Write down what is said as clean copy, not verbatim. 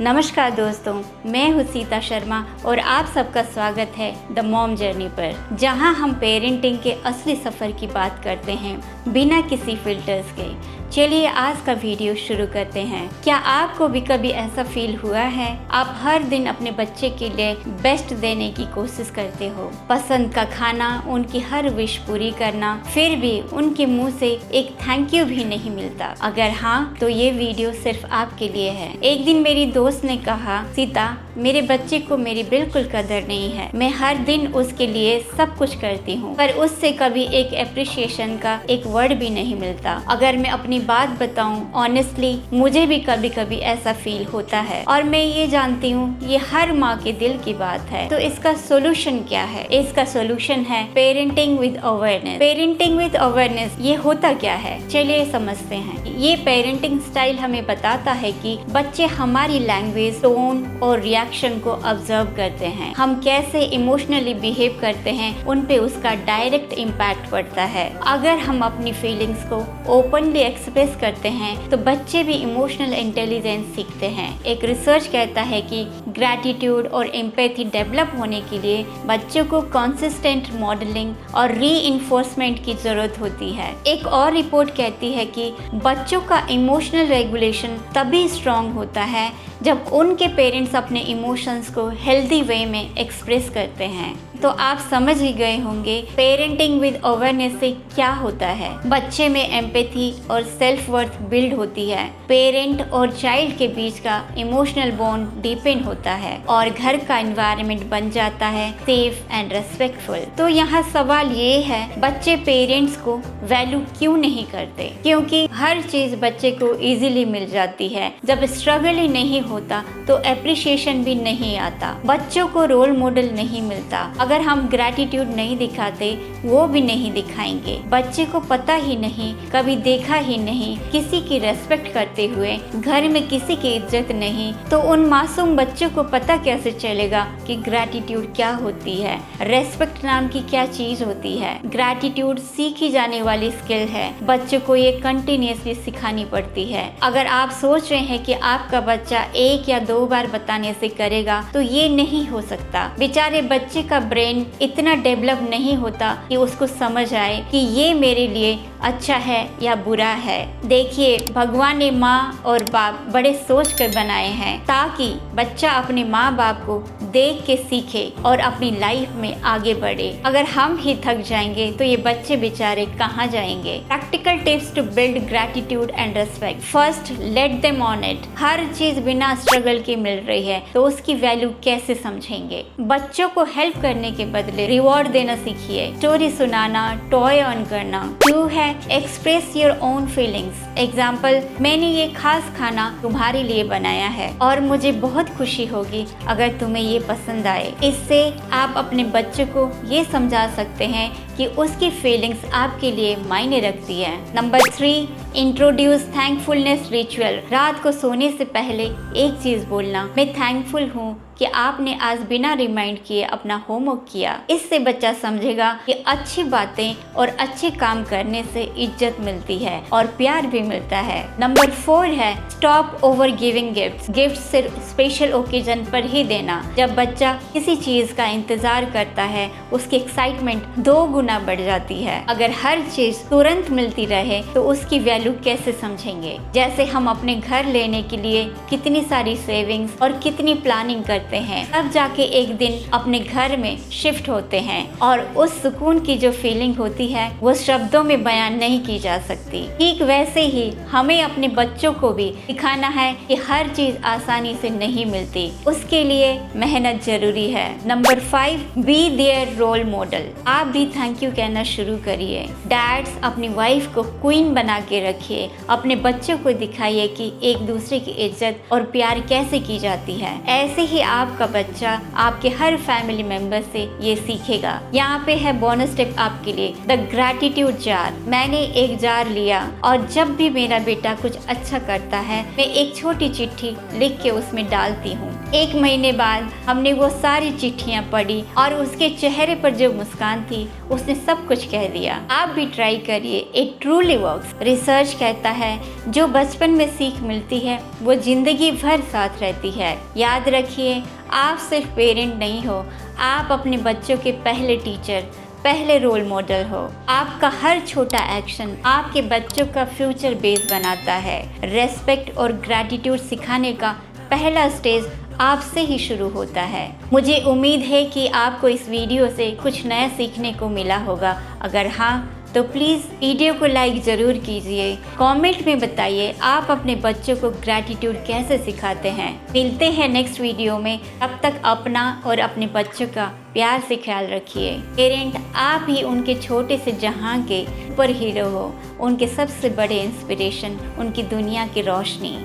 नमस्कार दोस्तों, मैं हूँ सीता शर्मा और आप सबका स्वागत है द मॉम जर्नी पर, जहाँ हम पेरेंटिंग के असली सफ़र की बात करते हैं बिना किसी फिल्टर्स के। चलिए आज का वीडियो शुरू करते हैं। क्या आपको भी कभी ऐसा फील हुआ है आप हर दिन अपने बच्चे के लिए बेस्ट देने की कोशिश करते हो, पसंद का खाना, उनकी हर विश पूरी करना, फिर भी उनके मुंह से एक थैंक यू भी नहीं मिलता? अगर हाँ तो ये वीडियो सिर्फ आपके लिए है। एक दिन मेरी दोस्त ने कहा, सीता मेरे बच्चे को मेरी बिल्कुल कदर नहीं है, मैं हर दिन उसके लिए सब कुछ करती हूँ पर उससे कभी एक एप्रिशिएशन का एक वर्ड भी नहीं मिलता। अगर मैं अपनी बात बताऊं ऑनेस्टली, मुझे भी कभी कभी ऐसा फील होता है और मैं ये जानती हूँ ये हर माँ के दिल की बात है। तो इसका सोल्यूशन क्या है? इसका सोल्यूशन है parenting with awareness. Parenting with awareness ये होता क्या है, चलिए समझते हैं। ये पेरेंटिंग स्टाइल हमें बताता है कि बच्चे हमारी लैंग्वेज, टोन और रिएक्शन को ऑब्जर्व करते हैं। हम कैसे इमोशनली बिहेव करते हैं उन पे उसका डायरेक्ट इम्पैक्ट पड़ता है। अगर हम अपनी फीलिंग्स को ओपनली एक्सप्रेस करते हैं तो बच्चे भी इमोशनल इंटेलिजेंस सीखते हैं। एक रिसर्च कहता है कि ग्रैटिट्यूड और एम्पैथी डेवलप होने के लिए बच्चों को कंसिस्टेंट मॉडलिंग और रीइंफोर्समेंट की जरूरत होती है। एक और रिपोर्ट कहती है कि बच्चों का इमोशनल रेगुलेशन तभी स्ट्रांग होता है जब उनके पेरेंट्स अपने इमोशंस को हेल्दी वे में एक्सप्रेस करते हैं। तो आप समझ ही गए होंगे पेरेंटिंग विद अवेयरनेस से क्या होता है। बच्चे में एम्पैथी और सेल्फ वर्थ बिल्ड होती है, पेरेंट और चाइल्ड के बीच का इमोशनल बॉन्ड डीपेन होता है और घर का एनवायरनमेंट बन जाता है सेफ एंड रेस्पेक्टफुल। तो यहाँ सवाल ये है, बच्चे पेरेंट्स को वैल्यू क्यों नहीं करते? क्योंकि हर चीज बच्चे को इजीली मिल जाती है। जब स्ट्रगल ही नहीं होता तो एप्रिशिएशन भी नहीं आता, बच्चों को रोल मॉडल नहीं मिलता। अगर हम ग्रैटिट्यूड नहीं दिखाते वो भी नहीं दिखाएंगे। बच्चे को पता ही नहीं, कभी देखा ही नहीं किसी की रेस्पेक्ट करते हुए, घर में किसी की इज्जत नहीं, तो उन मासूम बच्चों को पता कैसे चलेगा कि ग्रैटिट्यूड क्या होती है, रेस्पेक्ट नाम की क्या चीज होती है। ग्रैटिट्यूड सीखी जाने वाली स्किल है, बच्चों को ये कंटिन्यूअसली सिखानी पड़ती है। अगर आप सोच रहे हैं कि आपका बच्चा एक या दो बार बताने से करेगा तो ये नहीं हो सकता। बेचारे बच्चे का ब्रेन इतना डेवलप नहीं होता कि उसको समझ आए कि ये मेरे लिए अच्छा है या बुरा है। देखिए, भगवान ने माँ और बाप बड़े सोच कर बनाए हैं ताकि बच्चा अपने माँ बाप को देख के सीखे और अपनी लाइफ में आगे बढ़े। अगर हम ही थक जाएंगे तो ये बच्चे बेचारे कहाँ जाएंगे? Practical tips to build gratitude and respect. First, let them on it. हर चीज बिना स्ट्रगल के मिल रही है तो उसकी वैल्यू कैसे समझेंगे? बच्चों को हेल्प करने के बदले रिवॉर्ड देना सीखिए। स्टोरी सुनाना, टॉय ऑन करना। क्यों है express your own feelings. Example, मैंने ये खास खाना तुम्हारे लिए बनाया है और मुझे बहुत खुशी होगी अगर तुम्हें ये पसंद आए। इससे आप अपने बच्चों को ये समझा सकते हैं कि उसकी फीलिंग्स आपके लिए मायने रखती है। Number 3, introduce thankfulness ritual. रात को सोने से पहले एक चीज बोलना, मैं थैंकफुल हूँ कि आपने आज बिना रिमाइंड किए अपना होमवर्क किया। इससे बच्चा समझेगा कि अच्छी बातें और अच्छे काम करने से इज्जत मिलती है और प्यार भी मिलता है। नंबर 4 है stop over giving gifts. Gift सिर्फ स्पेशल ओकेजन पर ही देना। जब बच्चा किसी चीज का इंतजार करता है उसकी एक्साइटमेंट 2 गुना बढ़ जाती है। अगर हर चीज तुरंत मिलती रहे तो उसकी वैल्यू कैसे समझेंगे? जैसे हम अपने घर लेने के लिए कितनी सारी सेविंग्स और कितनी प्लानिंग करते हैं, तब जाके एक दिन अपने घर में शिफ्ट होते हैं और उस सुकून की जो फीलिंग होती है वो शब्दों में बयान नहीं की जा सकती। ठीक वैसे ही हमें अपने बच्चों को भी सिखाना है कि हर चीज आसानी से नहीं मिलती, उसके लिए मेहनत जरूरी है। Number 5, be their role model. आप भी थैंक यू कहना शुरू करिए। डैड्स अपनी वाइफ को क्वीन बना के रखिए। अपने बच्चों को दिखाइए कि एक दूसरे की इज्जत और प्यार कैसे की जाती है। ऐसे ही आपका बच्चा आपके हर फैमिली मेंबर से ये सीखेगा। यहाँ पे है बोनस टिप आपके लिए, द ग्रैटिट्यूड जार। मैंने एक जार लिया और जब भी मेरा बेटा कुछ अच्छा करता है मैं एक छोटी चिट्ठी लिख के उसमें डालती हूँ। 1 महीने बाद हमने वो सारी चिट्ठियाँ पढ़ी और उसके चेहरे पर जो मुस्कान थी उसने सब कुछ कह दिया। आप भी ट्राई करिए, इट ट्रूली वर्क्स। रिसर्च कहता है जो बचपन में सीख मिलती है वो जिंदगी भर साथ रहती है। याद रखिए, आप सिर्फ पेरेंट नहीं हो, आप अपने बच्चों के पहले टीचर, पहले रोल मॉडल हो। आपका हर छोटा एक्शन आपके बच्चों का फ्यूचर बेस बनाता है। रेस्पेक्ट और ग्रैटिट्यूड सिखाने का पहला स्टेज आपसे ही शुरू होता है। मुझे उम्मीद है कि आपको इस वीडियो से कुछ नया सीखने को मिला होगा। अगर हाँ तो प्लीज़ वीडियो को लाइक ज़रूर कीजिए। कमेंट में बताइए आप अपने बच्चों को ग्रैटिट्यूड कैसे सिखाते हैं। मिलते हैं नेक्स्ट वीडियो में, तब तक अपना और अपने बच्चों का प्यार से ख्याल रखिए। पेरेंट, आप ही उनके छोटे से जहां के सुपर हीरो हो, उनके सबसे बड़े इंस्पिरेशन, उनकी दुनिया की रोशनी।